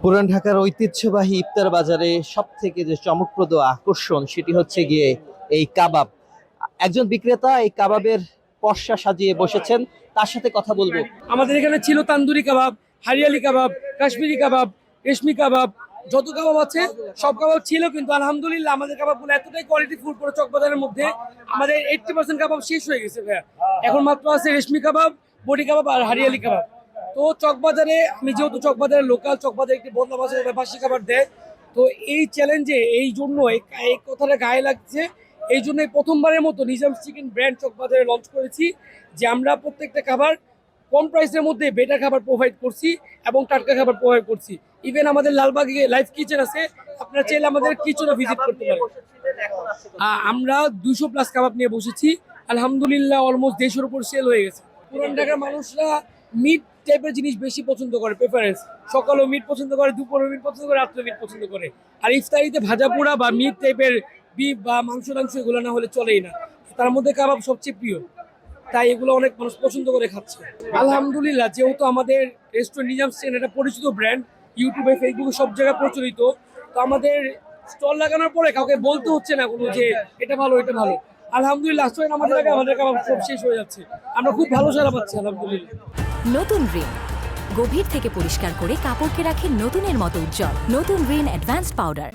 পুরান ঢাকার ঐতিহ্যবাহী ইফতার বাজারে সব থেকে যে চমকপ্রদ আকর্ষণ সেটি হচ্ছে গিয়ে এই কাবাব। একজন বিক্রেতা এই কাবাবের পসরা সাজিয়ে বসেছেন, তার সাথে কথা বলবো। আমাদের এখানে ছিল তান্দুরি কাবাব, হারিয়ালি কাবাব, কাশ্মীরি কাবাব, রেশমি কাবাব, যত কাবাব আছে সব কাবাব ছিল, কিন্তু আলহামদুলিল্লাহ আমাদের কাবাবগুলো এতটাই কোয়ালিটি ফুল করে চকবাজারের মধ্যে আমাদের 80% কাবাব শেষ হয়ে গেছে ভাইয়া। এখন মাত্র আছে রেশমি কাবাব, বডি কাবাব আর হারিয়ালি কাবাব। তো চকবাজারে আমি যেহেতু চকবাজারের লোকাল, চকবাজারে একটি বদলা মাছের বাসি খাবার দেয়, তো এই চ্যালেঞ্জে এই জন্য এই কথাটা গায়ে লাগছে। এই জন্য প্রথমবারের মতো নিজাম চিকেন ব্র্যান্ড চকবাজারে লঞ্চ করেছি, যে আমরা প্রত্যেকটা খাবার কম প্রাইসের মধ্যে বেটার খাবার প্রোভাইড করছি এবং টাটকা খাবার প্রোভাইড করছি। ইভেন আমাদের লালবাগে লাইভ কিচেন আছে, আপনারা চাইলে আমাদের কিচেনও ভিজিট করতে পারেন। আমরা 200+ কাবাব নিয়ে বসেছি, আলহামদুলিল্লাহ অলমোস্ট 150-এর উপর সেল হয়ে গেছে। পুরান ঢাকার মানুষরা মিট টাইপের জিনিস বেশি পছন্দ করে, প্রেফারেন্স। সকালেও মিট পছন্দ করে, দুপুরেও মিট পছন্দ করে, রাত্রেও মিট পছন্দ করে। আর ইফতারিতে ভাজা পোড়া বা মিট টাইপের বিফ বা মাংস এগুলো না হলে চলেই না। তার মধ্যে কাবাব সবচেয়ে প্রিয়, তাই এগুলো অনেক মানুষ পছন্দ করে খাচ্ছে। আলহামদুলিল্লাহ, যেহেতু আমাদের রেস্টুরেন্ট নিজাম চিকেন এটা পরিচিত ব্র্যান্ড, ইউটিউবে ফেসবুকে সব জায়গায় প্রচলিত, তো আমাদের স্টল লাগানোর পরে কাউকে বলতে হচ্ছে না কোনো যে এটা ভালো এটা ভালো। আলহামদুলিল্লাহ আমাদের কাবাব সব শেষ হয়ে যাচ্ছে, আমরা খুব ভালো সাড়া পাচ্ছি আলহামদুলিল্লাহ। নতুন রিন গভীর থেকে পরিষ্কার করে কাপড়কে রাখে নতুনের মতো উজ্জ্বল। নতুন রিন অ্যাডভান্সড পাউডার।